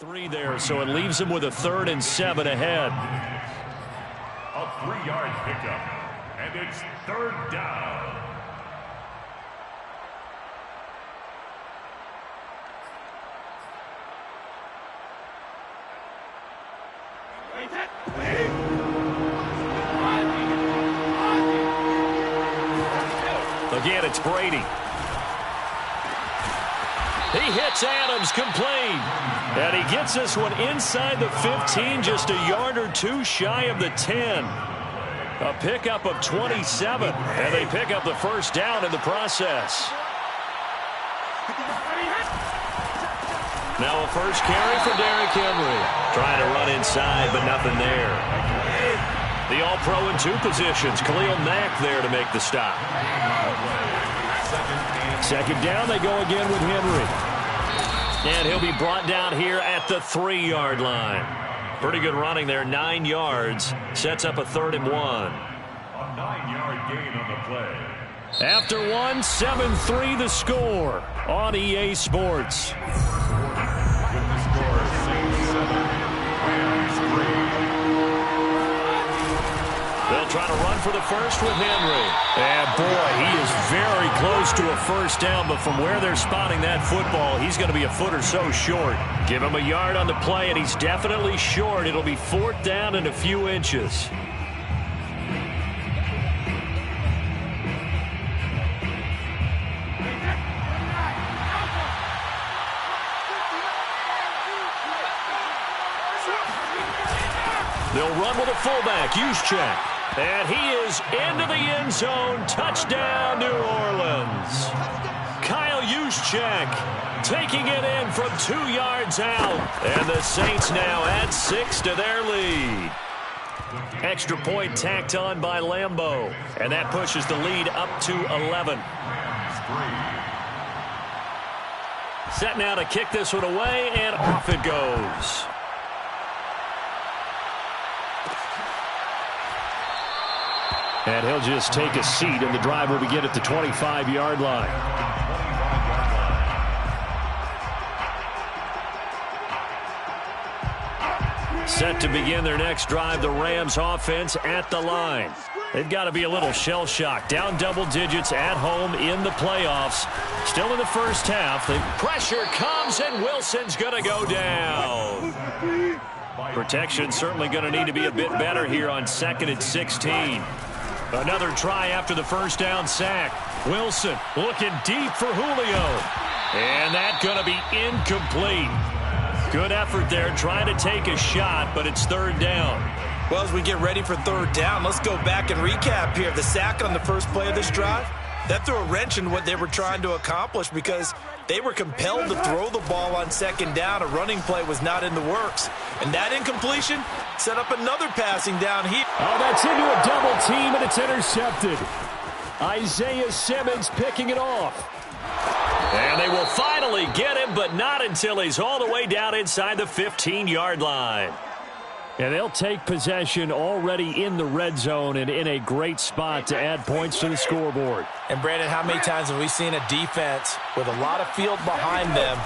3 there, so it leaves him with a 3rd and 7 ahead. A 3-yard pickup, and it's 3rd down. Again, it's Brady. He hits Adams complete. And he gets this one inside the 15, just a yard or two shy of the 10. A pickup of 27, and they pick up the 1st down in the process. Now a 1st carry for Derrick Henry. Trying to run inside, but nothing there. The All-Pro in 2 positions. Khalil Mack there to make the stop. 2nd down, they go again with Henry. And he'll be brought down here at the 3-yard line. Pretty good running there, 9 yards. Sets up a 3rd and 1. A 9-yard gain on the play. After 1, 7-3 the score on EA Sports. With the score 6-7, Rams 3. They'll try to run for the 1st with Henry. And boy, he is very close to a 1st down, but from where they're spotting that football, he's going to be a foot or so short. Give him a yard on the play, and he's definitely short. It'll be 4th down and a few inches. They'll run with a fullback, Juszczyk. And he is into the end zone. Touchdown, New Orleans. Kyle Juszczyk taking it in from 2 yards out. And the Saints now add 6 to their lead. Extra point tacked on by Lambeau. And that pushes the lead up to 11. Set now to kick this one away, and off it goes. And he'll just take a seat, and the drive will begin at the 25-yard line. Set to begin their next drive, the Rams offense at the line. They've got to be a little shell-shocked. Down double digits at home in the playoffs. Still in the 1st half. The pressure comes, and Wilson's going to go down. Protection certainly going to need to be a bit better here on 2nd and 16. Another try after the 1st down sack. Wilson looking deep for Julio. And that's going to be incomplete. Good effort there trying to take a shot, but it's 3rd down. Well, as we get ready for 3rd down, let's go back and recap here. The sack on the 1st play of this drive, that threw a wrench in what they were trying to accomplish because they were compelled to throw the ball on 2nd down. A running play was not in the works. And that incompletion set up another passing down here. Oh, that's into a double team, and it's intercepted. Isaiah Simmons picking it off. And they will finally get him, but not until he's all the way down inside the 15-yard line. And they'll take possession already in the red zone and in a great spot to add points to the scoreboard. And, Brandon, how many times have we seen a defense with a lot of field behind them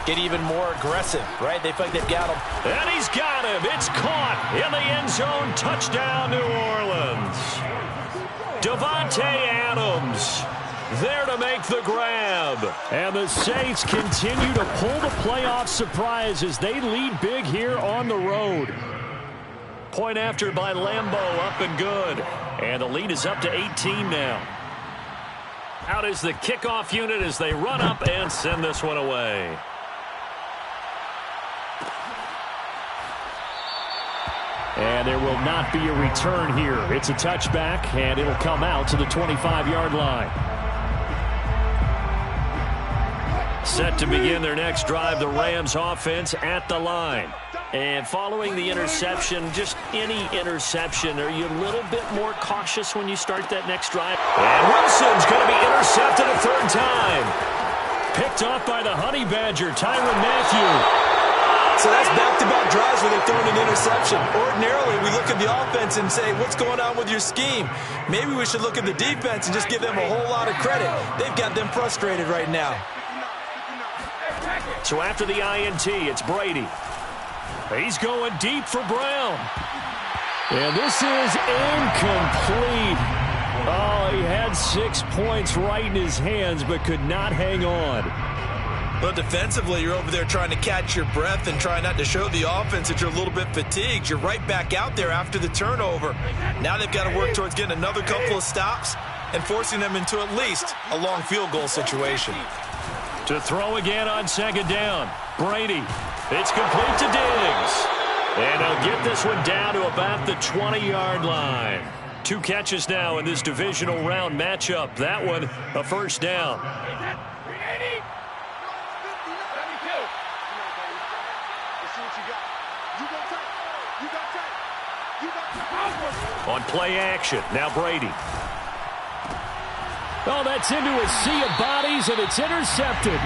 get even more aggressive, right? They feel like they've got him. And he's got him. It's caught in the end zone. Touchdown, New Orleans. Davante Adams there to make the grab. And the Saints continue to pull the playoff surprise as they lead big here on the road. Point after by Lambeau, up and good. And the lead is up to 18 now. Out is the kickoff unit as they run up and send this one away. And there will not be a return here. It's a touchback, and it'll come out to the 25-yard line. Set to begin their next drive, the Rams offense at the line. And following the interception, just any interception, are you a little bit more cautious when you start that next drive? And Wilson's going to be intercepted a 3rd time. Picked off by the Honey Badger, Tyrann Mathieu. So that's back-to-back drives where they're throwing an interception. Ordinarily, we look at the offense and say, what's going on with your scheme? Maybe we should look at the defense and just give them a whole lot of credit. They've got them frustrated right now. So after the INT, it's Brady. He's going deep for Brown. And this is incomplete. Oh, he had 6 points right in his hands, but could not hang on. But defensively, you're over there trying to catch your breath and try not to show the offense that you're a little bit fatigued. You're right back out there after the turnover. Now they've got to work towards getting another couple of stops and forcing them into at least a long field goal situation. To throw again on second down. Brady. It's complete to Diggs. And he'll get this one down to about the 20-yard line. 2 catches now in this divisional round matchup. That one, a first down. On play action, now Brady. Oh, that's into a sea of bodies, and it's intercepted.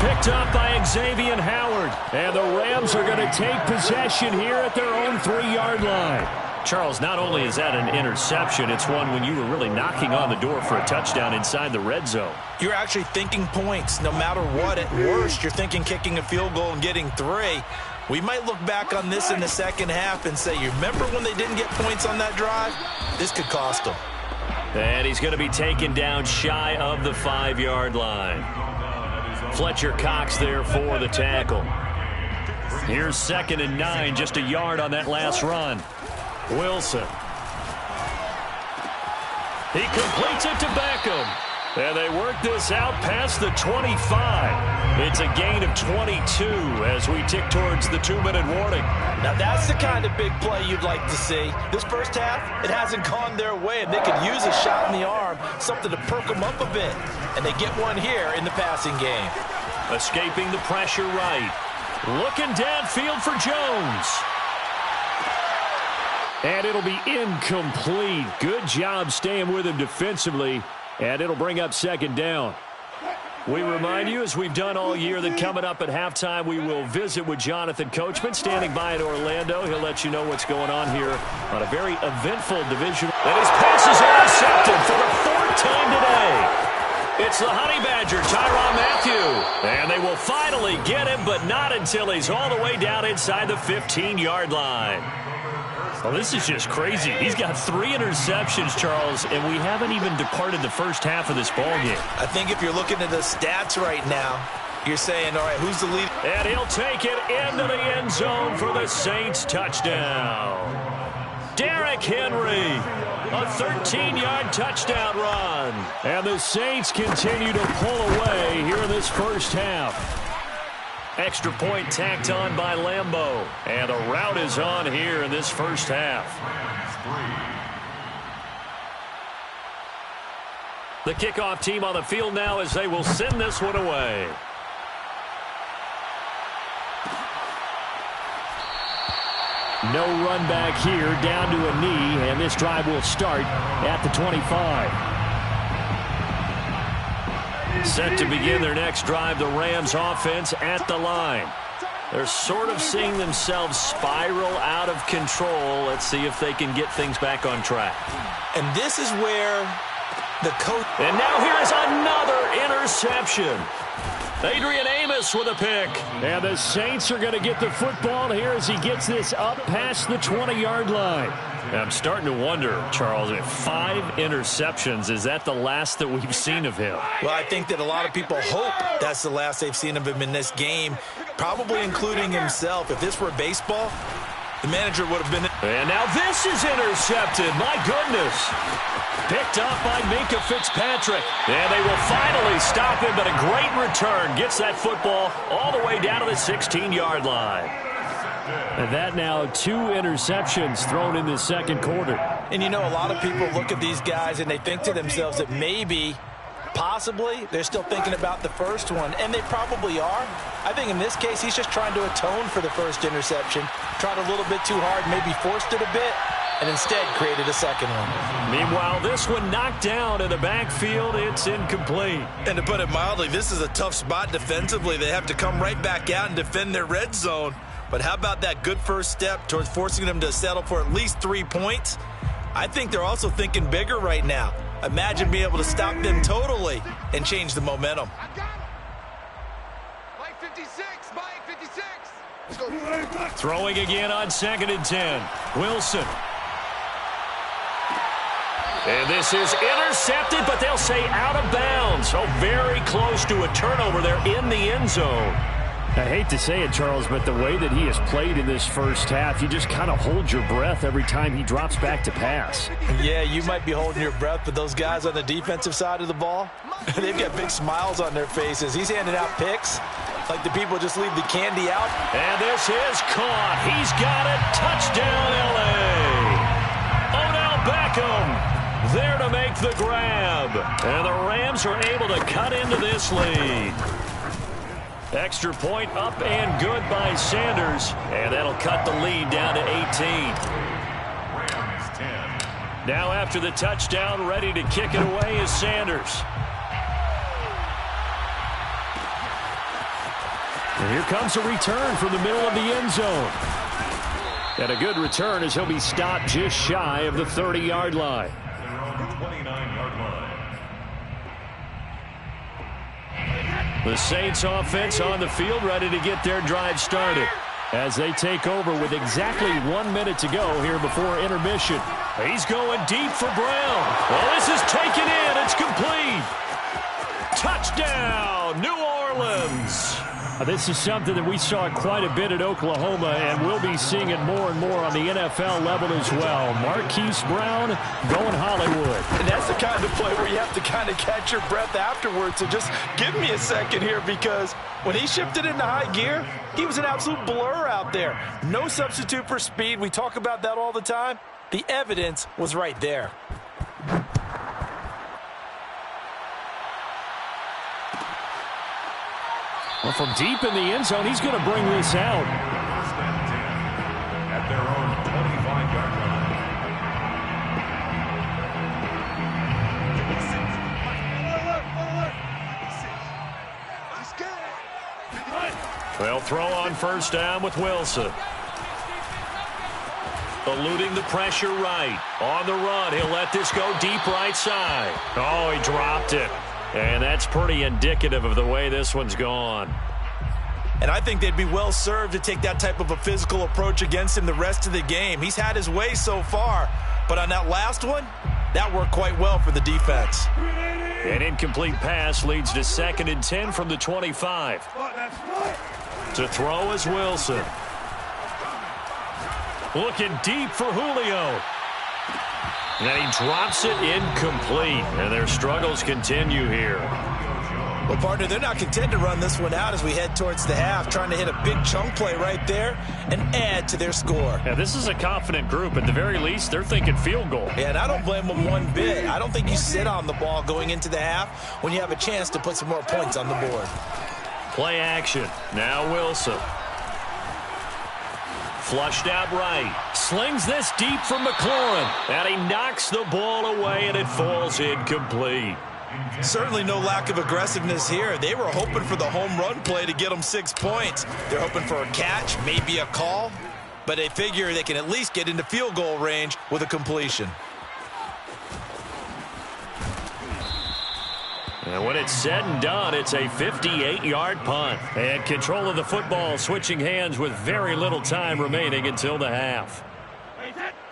Picked up by Xavier Howard. And the Rams are going to take possession here at their own 3-yard line. Charles, not only is that an interception, it's one when you were really knocking on the door for a touchdown inside the red zone. You're actually thinking points. No matter what, at worst, you're thinking kicking a field goal and getting 3. We might look back on this in the second half and say, you remember when they didn't get points on that drive? This could cost them. And he's going to be taken down shy of the 5-yard line. Fletcher Cox there for the tackle. Here's 2nd and 9, just a yard on that last run. Wilson. He completes it to Beckham. And they work this out past the 25. It's a gain of 22 as we tick towards the 2-minute warning. Now that's the kind of big play you'd like to see. This first half, it hasn't gone their way, and they could use a shot in the arm, something to perk them up a bit. And they get one here in the passing game. Escaping the pressure right. Looking downfield for Jones. And it'll be incomplete. Good job staying with him defensively. And it'll bring up 2nd down. We remind you, as we've done all year, that coming up at halftime, we will visit with Jonathan Coachman, standing by in Orlando. He'll let you know what's going on here on a very eventful division. And his pass is intercepted for the 4th time today. It's the Honey Badger, Tyrann Mathieu. And they will finally get him, but not until he's all the way down inside the 15-yard line. Well, this is just crazy. He's got 3 interceptions, Charles, and we haven't even departed the first half of this ballgame. I think if you're looking at the stats right now, you're saying, all right, who's the leader? And he'll take it into the end zone for the Saints touchdown. Derrick Henry, a 13-yard touchdown run. And the Saints continue to pull away here in this first half. Extra point tacked on by Lambeau. And a rout is on here in this first half. The kickoff team on the field now as they will send this one away. No run back here, down to a knee, and this drive will start at the 25. Set to begin their next drive, the Rams offense at the line. They're sort of seeing themselves spiral out of control. Let's see if they can get things back on track. And this is where the coach... And now here is another interception. Adrian Amos with a pick. And the Saints are going to get the football here as he gets this up past the 20-yard line. I'm starting to wonder, Charles, if 5 interceptions, is that the last that we've seen of him? Well, I think that a lot of people hope that's the last they've seen of him in this game, probably including himself. If this were baseball, the manager would have been... And now this is intercepted. My goodness. Picked up by Minkah Fitzpatrick. And they will finally stop him, but a great return. Gets that football all the way down to the 16-yard line. And that now 2 interceptions thrown in the second quarter. And you know, a lot of people look at these guys and they think to themselves that maybe, possibly, they're still thinking about the first one. And they probably are. I think in this case, he's just trying to atone for the first interception. Tried a little bit too hard, maybe forced it a bit, and instead created a second one. Meanwhile, this one knocked down in the backfield. It's incomplete. And to put it mildly, this is a tough spot defensively. They have to come right back out and defend their red zone. But how about that good first step towards forcing them to settle for at least 3 points? I think they're also thinking bigger right now. Imagine being able to stop them totally and change the momentum. Throwing again on 2nd and 10. Wilson. And this is intercepted, but they'll say out of bounds. So very close to a turnover there in the end zone. I hate to say it, Charles, but the way that he has played in this first half, you just kind of hold your breath every time he drops back to pass. Yeah, you might be holding your breath, but those guys on the defensive side of the ball, they've got big smiles on their faces. He's handing out picks like the people just leave the candy out. And this is caught. He's got it. Touchdown, L.A. Odell Beckham there to make the grab. And the Rams are able to cut into this lead. Extra point up and good by Sanders. And that'll cut the lead down to 18. Rams 10. Now after the touchdown, ready to kick it away is Sanders. And here comes a return from the middle of the end zone. And a good return as he'll be stopped just shy of the 30-yard line. Their own 29-yard line. The Saints offense on the field ready to get their drive started as they take over with exactly 1 minute to go here before intermission. He's going deep for Brown. Well, this is taken in. It's complete. Touchdown, New Orleans. This is something that we saw quite a bit at Oklahoma, and we'll be seeing it more and more on the NFL level as well. Marquise Brown going Hollywood. And that's the kind of play where you have to kind of catch your breath afterwards. So just give me a second here, because when he shifted into high gear, he was an absolute blur out there. No substitute for speed. We talk about that all the time. The evidence was right there. Well, from deep in the end zone, he's going to bring this out. 1st and 10 at their own 25-yard line. They'll throw on 1st down with Wilson. Eluding the pressure right. On the run, he'll let this go deep right side. Oh, he dropped it. And that's pretty indicative of the way this one's gone. And I think they'd be well served to take that type of a physical approach against him the rest of the game. He's had his way so far, but on that last one, that worked quite well for the defense. An incomplete pass leads to 2nd and 10 from the 25. To throw is Wilson. Looking deep for Julio. And he drops it incomplete. And their struggles continue here. Well, partner, they're not content to run this one out as we head towards the half, trying to hit a big chunk play right there and add to their score. Yeah, this is a confident group. At the very least, they're thinking field goal. Yeah, and I don't blame them one bit. I don't think you sit on the ball going into the half when you have a chance to put some more points on the board. Play action. Now Wilson. Flushed out right. Slings this deep for McLaurin. And he knocks the ball away, and it falls incomplete. Certainly no lack of aggressiveness here. They were hoping for the home run play to get them 6 points. They're hoping for a catch, maybe a call, but they figure they can at least get into field goal range with a completion. And when it's said and done, it's a 58-yard punt. And control of the football switching hands with very little time remaining until the half.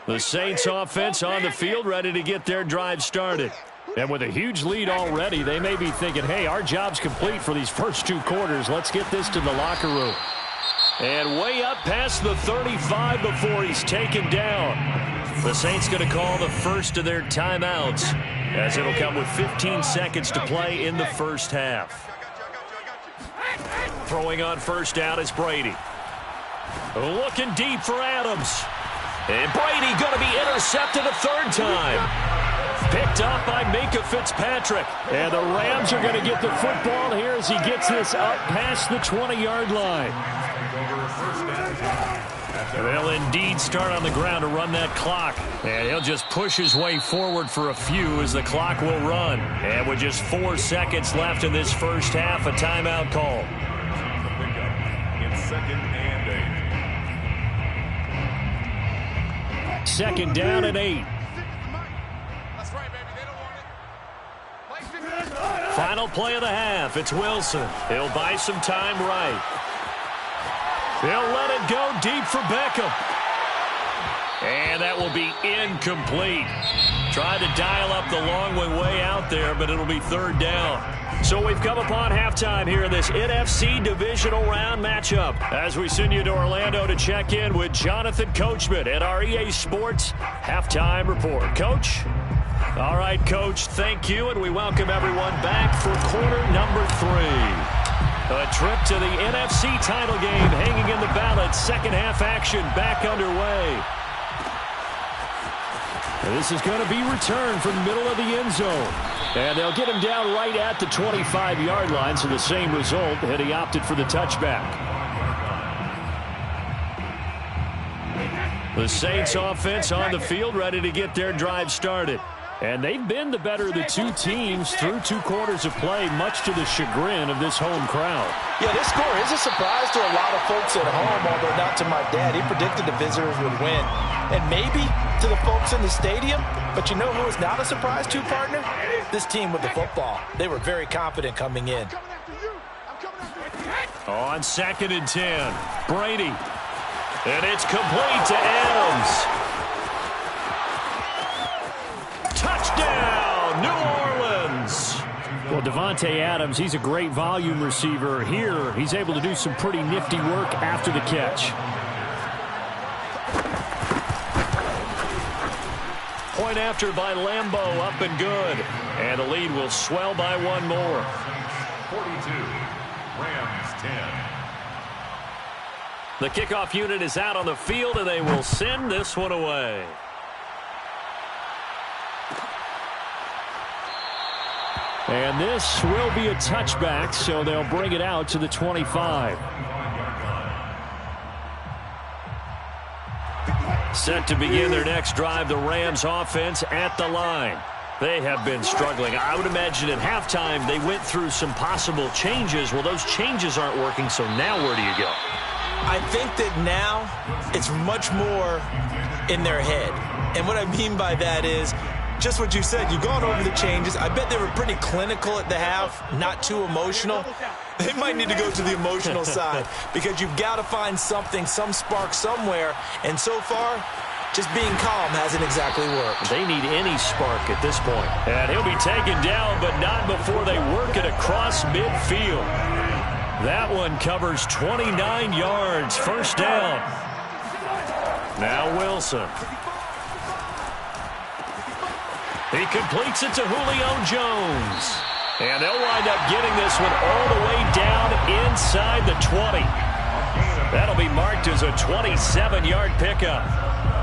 The Saints offense on the field ready to get their drive started. And with a huge lead already, they may be thinking, hey, our job's complete for these first 2 quarters. Let's get this to the locker room. And way up past the 35 before he's taken down. The Saints going to call the first of their timeouts, as it'll come with 15 seconds to play in the first half. Throwing on 1st down is Brady. Looking deep for Adams. And Brady going to be intercepted a 3rd time. Picked up by Minkah Fitzpatrick. And the Rams are going to get the football here as he gets this up past the 20-yard line. They'll indeed start on the ground to run that clock. And he'll just push his way forward for a few as the clock will run. And with just 4 seconds left in this first half, a timeout call. In 2nd and 8. 2nd down and 8. Final play of the half. It's Wilson. He'll buy some time right. He'll let it go deep for Beckham. And that will be incomplete. Tried to dial up the long way out there, but it'll be third down. So we've come upon halftime here in this NFC divisional round matchup as we send you to Orlando to check in with Jonathan Coachman at our EA Sports Halftime Report. Coach? All right, Coach, thank you, and we welcome everyone back for quarter number 3. A trip to the NFC title game hanging in the balance. Second half action back underway. This is going to be returned from the middle of the end zone. And they'll get him down right at the 25-yard line, so the same result, and he opted for the touchback. The Saints offense on the field, ready to get their drive started. And they've been the better of the two teams through 2 quarters of play, much to the chagrin of this home crowd. Yeah, this score is a surprise to a lot of folks at home, although not to my dad. He predicted the visitors would win. And maybe to the folks in the stadium, but you know who is not a surprise to, partner? This team with the football. They were very confident coming in. On 2nd and 10, Brady. And it's complete to Adams. Touchdown, New Orleans. Well, Devontae Adams, he's a great volume receiver. Here, he's able to do some pretty nifty work after the catch. Point after by Lambeau, up and good. And the lead will swell by 1 more. 42, Rams 10. The kickoff unit is out on the field, and they will send this one away. And this will be a touchback, so they'll bring it out to the 25. Set to begin their next drive, the Rams offense at the line. They have been struggling. I would imagine at halftime they went through some possible changes. Well, those changes aren't working, so now where do you go? I think that now it's much more in their head. And what I mean by that is just what you said. You've gone over the changes. I bet they were pretty clinical at the half, not too emotional. They might need to go to the emotional side because you've got to find something, some spark somewhere. And so far, just being calm hasn't exactly worked. They need any spark at this point. And he'll be taken down, but not before they work it across midfield. That one covers 29 yards. First down. Now Wilson. He completes it to Julio Jones. And they'll wind up getting this one all the way down inside the 20. That'll be marked as a 27-yard pickup.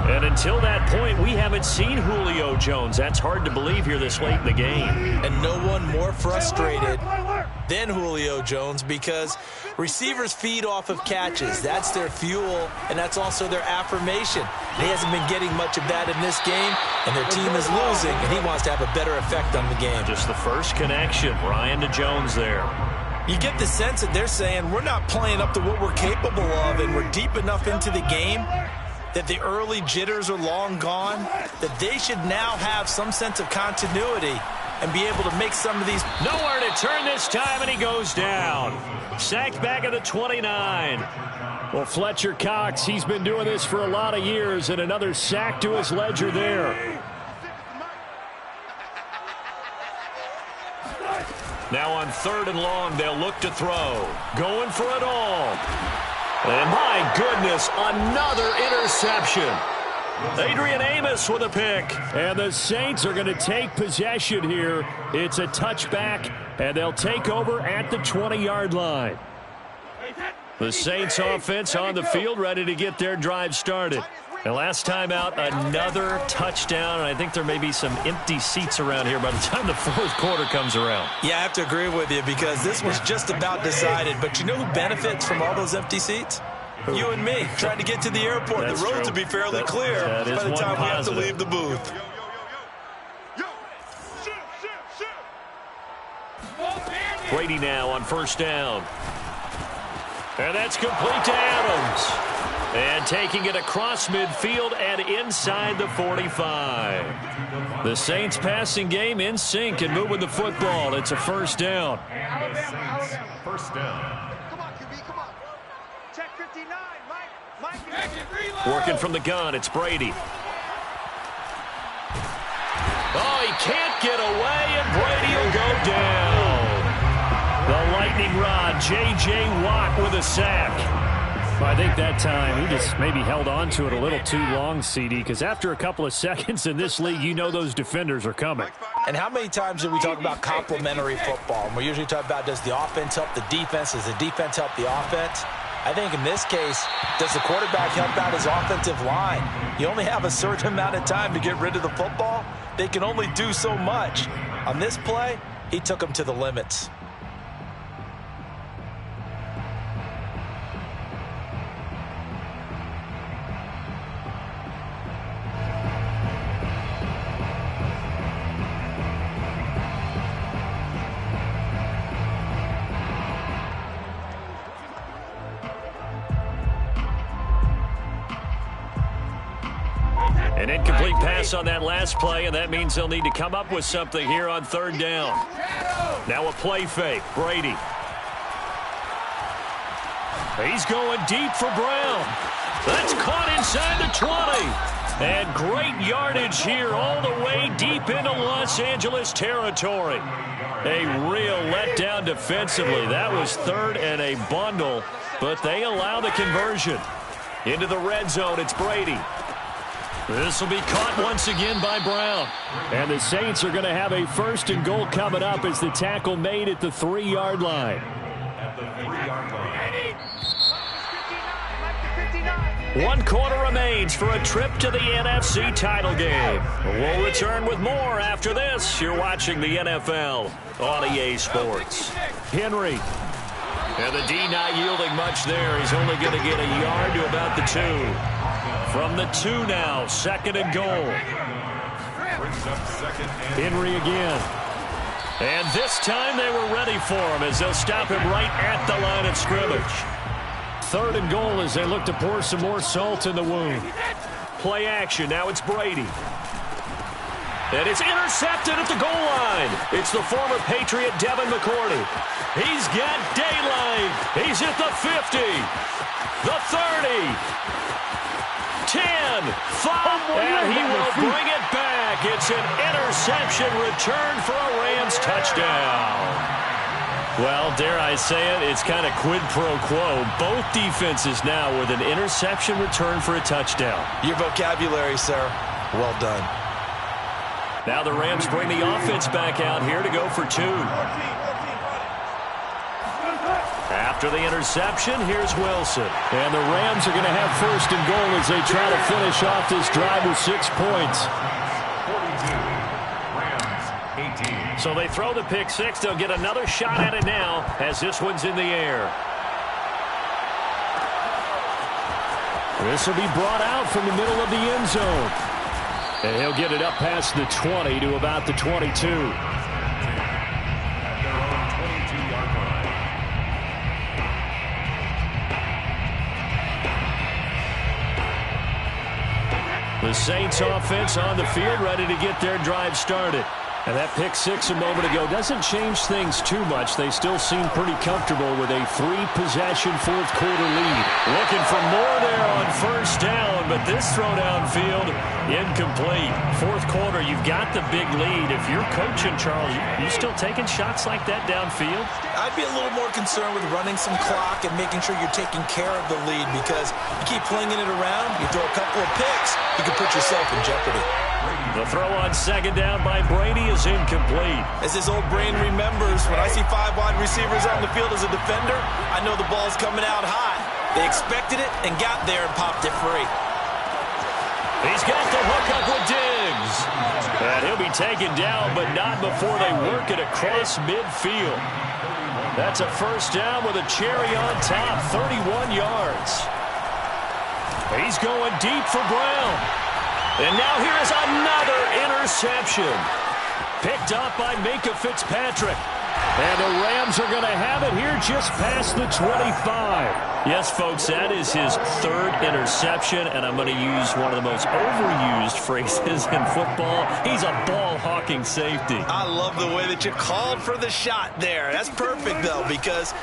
And until that point, we haven't seen Julio Jones. That's hard to believe here this late in the game. And no one more frustrated than Julio Jones because receivers feed off of catches. That's their fuel, and that's also their affirmation. He hasn't been getting much of that in this game, and their team is losing, and he wants to have a better effect on the game. Just the first connection, Ryan to Jones there. You get the sense that they're saying we're not playing up to what we're capable of, and we're deep enough into the game that the early jitters are long gone, that they should now have some sense of continuity and be able to make some of these. Nowhere to turn this time, and he goes down. Sacked back at the 29. Well, Fletcher Cox, he's been doing this for a lot of years, and another sack to his ledger there. Now on 3rd and long, they'll look to throw. Going for it all. And my goodness, another interception. Adrian Amos with a pick. And the Saints are going to take possession here. It's a touchback, and they'll take over at the 20-yard line. The Saints offense on the field, ready to get their drive started. And last time out, another touchdown. And I think there may be some empty seats around here by the time the 4th quarter comes around. Yeah, I have to agree with you because this was just about decided. But you know who benefits from all those empty seats? You and me, trying to get to the airport. That's the roads true. will be fairly clear by the time we have to leave the booth. Brady now on 1st down. And that's complete to Adams. And taking it across midfield and inside the 45. The Saints passing game in sync and moving the football. It's a first down. First down. Come on, QB, come on. Check 59, Mike. Working from the gun, it's Brady. Oh, he can't get away, and Brady will go down. The lightning rod, J.J. Watt with a sack. I think that time he just maybe held on to it a little too long, CD, because after a couple of seconds in this league, you know those defenders are coming. And how many times do we talk about complementary football? And we usually talk about, does the offense help the defense? Does the defense help the offense? I think in this case, does the quarterback help out his offensive line? You only have a certain amount of time to get rid of the football. They can only do so much. On this play, he took them to the limits. An incomplete pass on that last play, and that means they'll need to come up with something here on third down. Now a play fake. Brady. He's going deep for Brown. That's caught inside the 20. And great yardage here all the way deep into Los Angeles territory. A real letdown defensively. That was third and a bundle, but they allow the conversion. Into the red zone, it's Brady. This will be caught once again by Brown. And the Saints are going to have a first and goal coming up as the tackle made at the 3-yard line. At the 3-yard line. 59. 1 quarter remains for a trip to the NFC title game. We'll return with more after this. You're watching the NFL on EA Sports. Henry. And the D not yielding much there. He's only going to get a yard to about the 2. From the 2 now, second and goal. Henry again. And this time they were ready for him as they'll stop him right at the line of scrimmage. Third and goal as they look to pour some more salt in the wound. Play action. Now it's Brady. And it's intercepted at the goal line. It's the former Patriot Devin McCourty. He's got daylight. He's at the 50. The 30. 10, 5, and he will bring it back. It's an interception return for a Rams touchdown. Well, dare I say it, it's kind of quid pro quo. Both defenses now with an interception return for a touchdown. Your vocabulary, sir. Well done. Now the Rams bring the offense back out here to go for 2. After the interception, here's Wilson. And the Rams are going to have first and goal as they try to finish off this drive with 6 points. 42. Rams, 18. So they throw the pick 6. They'll get another shot at it now as this one's in the air. This will be brought out from the middle of the end zone. And he'll get it up past the 20 to about the 22. The Saints offense on the field ready to get their drive started. And that pick 6 a moment ago doesn't change things too much. They still seem pretty comfortable with a 3-possession fourth-quarter lead. Looking for more there on first down, but this throw downfield incomplete. Fourth quarter, you've got the big lead. If you're coaching, Charles, you still taking shots like that downfield? I'd be a little more concerned with running some clock and making sure you're taking care of the lead, because you keep flinging it around, you throw a couple of picks, you can put yourself in jeopardy. The throw on second down by Brady is incomplete. As his old brain remembers, when I see 5 wide receivers on the field as a defender, I know the ball's coming out high. They expected it and got there and popped it free. He's got the hook up with Diggs. And he'll be taken down, but not before they work it across midfield. That's a first down with a cherry on top, 31 yards. He's going deep for Brown. And now here's another interception. Picked up by Minkah Fitzpatrick. And the Rams are going to have it here just past the 25. Yes, folks, that is his third interception, and I'm going to use one of the most overused phrases in football. He's a ball-hawking safety. I love the way that you called for the shot there. That's perfect, though, because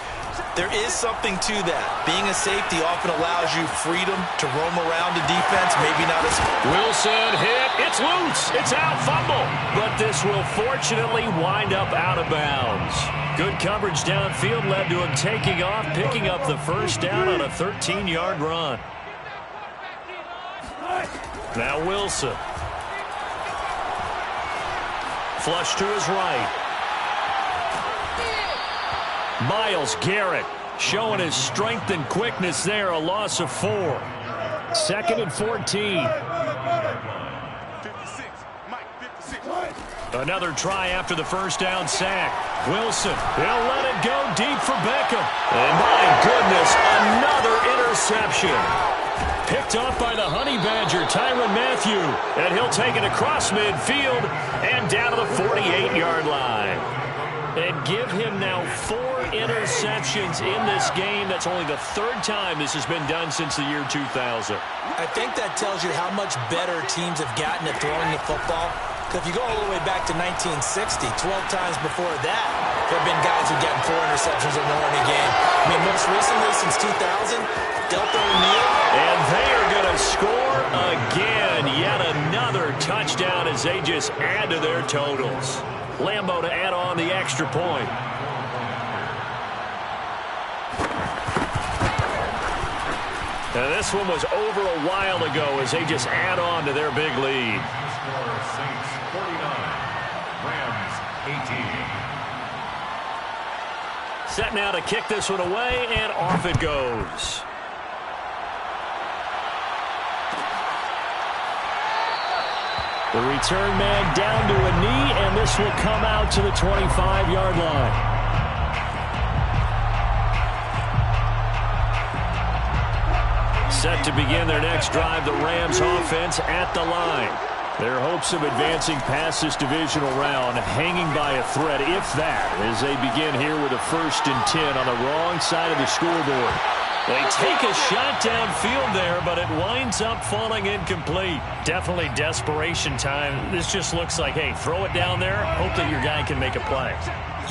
there is something to that. Being a safety often allows you freedom to roam around the defense, maybe not as... Wilson hit. It's loose. It's out. Fumble. But this will fortunately wind up out of bounds. Good coverage downfield led to him taking off, picking up the first down on a 13-yard run. Now Wilson. Flush to his right. Myles Garrett showing his strength and quickness there, a loss of 4. 2nd and 14. Another try after the first down sack. Wilson, he'll let it go deep for Beckham. And my goodness, another interception. Picked off by the Honey Badger, Tyrann Mathieu. And he'll take it across midfield and down to the 48-yard line. And give him now 4 interceptions in this game. That's only the 3rd time this has been done since the year 2000. I think that tells you how much better teams have gotten at throwing the football. Because if you go all the way back to 1960, 12 times before that, there have been guys who've gotten 4 interceptions or more in a game. I mean, most recently, since 2000, Delta O'Neal. And they are going to score again. Yet another touchdown as they just add to their totals. Lambo to add on the extra point. Now this one was over a while ago as they just add on to their big lead. Saints 49, Rams 18. Set now to kick this one away, and off it goes. The return man down to a knee, and this will come out to the 25-yard line. Set to begin their next drive, the Rams offense at the line. Their hopes of advancing past this divisional round hanging by a thread, if that, as they begin here with a 1st and 10 on the wrong side of the scoreboard. They take a shot downfield there, but it winds up falling incomplete. Definitely desperation time. This just looks like, hey, throw it down there, hope that your guy can make a play.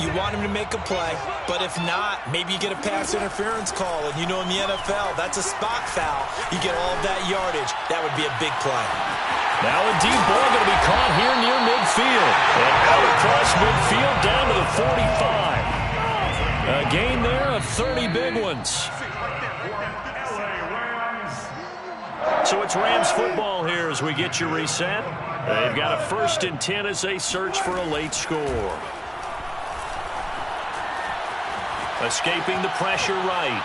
You want him to make a play, but if not, maybe you get a pass interference call. And you know in the NFL, that's a spot foul. You get all of that yardage. That would be a big play. Now a deep ball going to be caught here near midfield. And out across midfield down to the 45. A gain there of 30 big ones. So it's Rams football here as we get you reset. They've got a 1st and 10 as they search for a late score. Escaping the pressure right.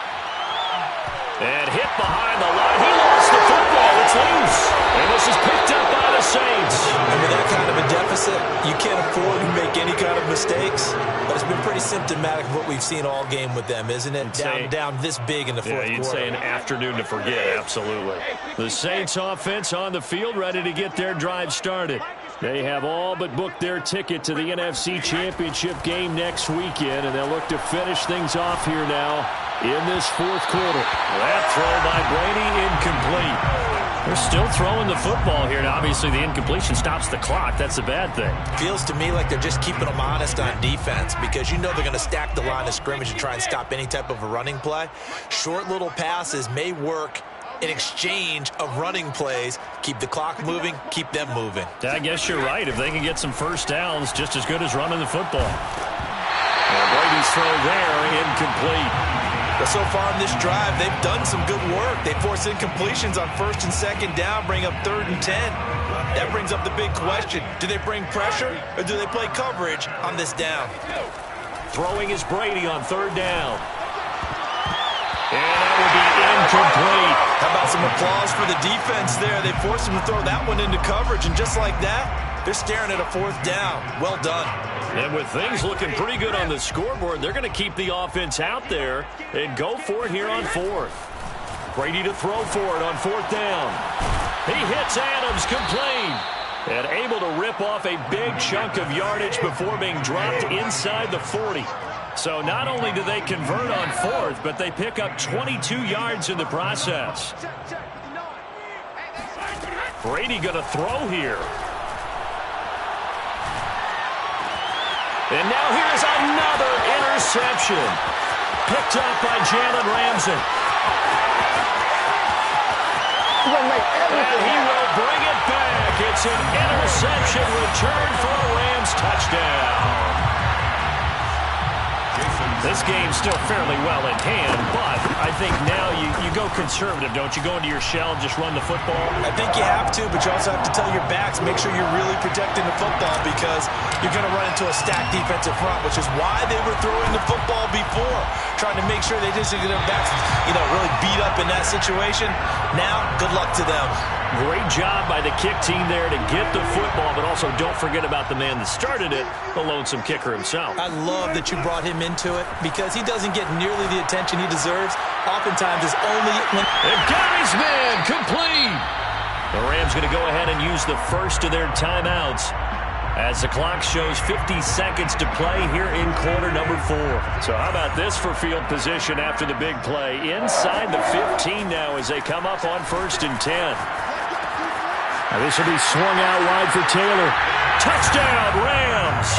And hit behind the line. He lost the football. It's loose. And this is picked up by the Saints. And with that kind of a deficit, you can't afford to make any kind of mistakes. But it's been pretty symptomatic of what we've seen all game with them, isn't it? Down this big in the fourth quarter. You'd say an afternoon to forget, absolutely. The Saints offense on the field ready to get their drive started. They have all but booked their ticket to the NFC Championship game next weekend, and they'll look to finish things off here now in this 4th quarter. That throw by Brady incomplete. They're still throwing the football here. Now, obviously, the incompletion stops the clock. That's a bad thing. Feels to me like they're just keeping them honest on defense because you know they're going to stack the line of scrimmage and try and stop any type of a running play. Short little passes may work in exchange of running plays. Keep the clock moving, keep them moving. I guess you're right. If they can get some first downs, just as good as running the football. And Brady's throw there, incomplete. But so far in this drive, they've done some good work. They force incompletions on 1st and 2nd down, bring up 3rd and 10. That brings up the big question. Do they bring pressure or do they play coverage on this down? Throwing is Brady on 3rd down. And that will be incomplete. How about some applause for the defense there? They forced him to throw that one into coverage, and just like that, they're staring at a 4th down. Well done. And with things looking pretty good on the scoreboard, they're going to keep the offense out there and go for it here on 4th. Brady to throw for it on 4th down. He hits Adams, complete. And able to rip off a big chunk of yardage before being dropped inside the 40. So not only do they convert on fourth, but they pick up 22 yards in the process. Brady going to throw here. And now here's another interception. Picked up by Jalen Ramsey. And he will bring it back. It's an interception return for a Rams touchdown. This game's still fairly well in hand, but I think now you go conservative, don't you? Go into your shell and just run the football? I think you have to, but you also have to tell your backs, make sure you're really protecting the football because you're going to run into a stacked defensive front, which is why they were throwing the football before, trying to make sure they just get their backs, really beat up in that situation. Now, good luck to them. Great job by the kick team there to get the football, but also don't forget about the man that started it, the lonesome kicker himself. I love that you brought him into it because he doesn't get nearly the attention he deserves. Oftentimes, it's only when... They've got his man complete. The Rams going to go ahead and use the first of their timeouts as the clock shows 50 seconds to play here in quarter number 4. So how about this for field position after the big play? Inside the 15 now as they come up on 1st and 10. Now this will be swung out wide for Taylor. Touchdown, Rams!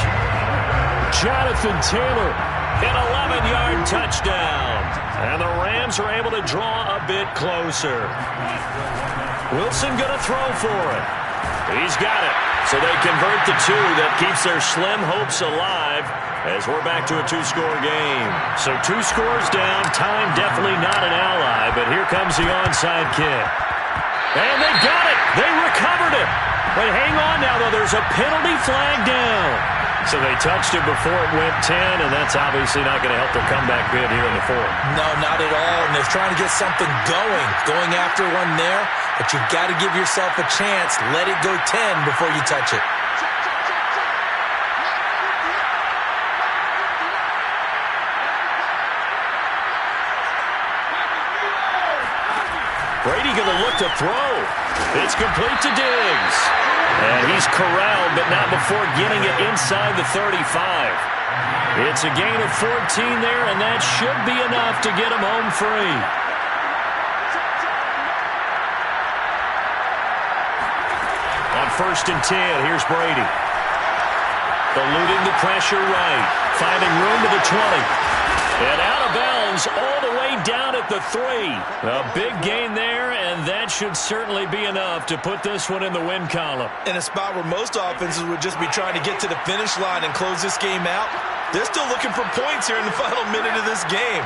Jonathan Taylor, an 11-yard touchdown. And the Rams are able to draw a bit closer. Wilson going to throw for it. He's got it. So they convert the 2. That keeps their slim hopes alive as we're back to a 2-score game. So 2 scores down. Time definitely not an ally, but here comes the onside kick. And they got it. They recovered it. But hang on now, though. There's a penalty flag down. So they touched it before it went 10, and that's obviously not going to help their comeback bid here in the 4th. No, not at all. And they're trying to get something going after one there. But you got to give yourself a chance. Let it go 10 before you touch it. Brady going to look to throw. It's complete to Diggs. And he's corralled, but not before getting it inside the 35. It's a gain of 14 there, and that should be enough to get him home free. On 1st and 10, here's Brady. Eluding the pressure right. Finding room to the 20. And out of bounds all the way down at the 3. A big gain there, and that should certainly be enough to put this one in the win column. In a spot where most offenses would just be trying to get to the finish line and close this game out, they're still looking for points here in the final minute of this game.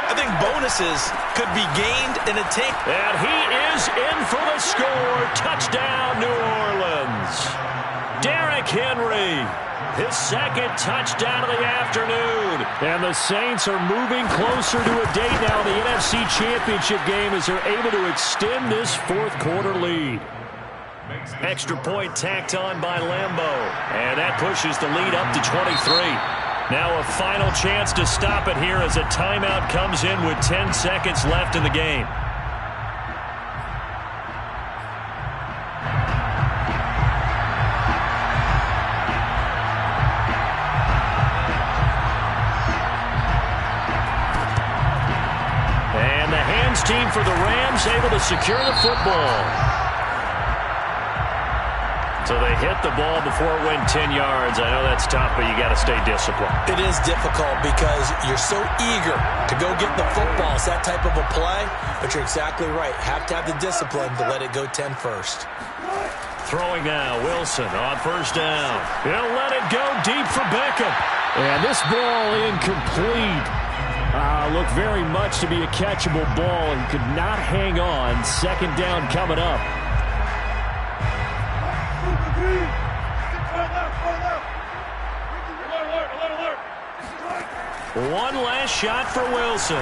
I think bonuses could be gained in a take. And he is in for the score. Touchdown, New Orleans. Derrick Henry. His 2nd touchdown of the afternoon. And the Saints are moving closer to a date now in the NFC Championship game as they're able to extend this 4th quarter lead. Extra point tacked on by Lambeau. And that pushes the lead up to 23. Now a final chance to stop it here as a timeout comes in with 10 seconds left in the game. Team for the Rams able to secure the football. So they hit the ball before it went 10 yards. I know that's tough, but you got to stay disciplined. It is difficult because you're so eager to go get the football. It's that type of a play, but you're exactly right. Have to have the discipline to let it go 10 first. Throwing now, Wilson on 1st down. He'll let it go deep for Beckham. And this ball incomplete. Looked very much to be a catchable ball and could not hang on. 2nd down coming up. One last shot for Wilson.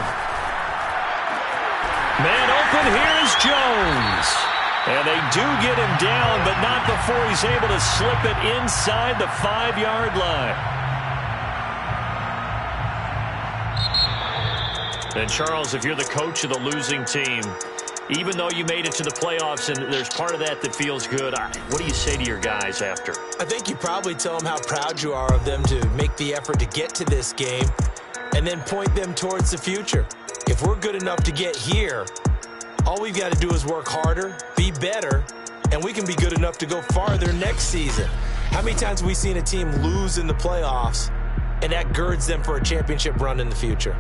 Man open, here's Jones. And they do get him down, but not before he's able to slip it inside the 5-yard line. And, Charles, if you're the coach of the losing team, Even though you made it to the playoffs and there's part of that that feels good, what do you say to your guys after? I think you probably tell them how proud you are of them to make the effort to get to this game and then point them towards the future. If we're good enough to get here, all we've got to do is work harder, be better, and we can be good enough to go farther next season. How many times have we seen a team lose in the playoffs, and that girds them for a championship run in the future?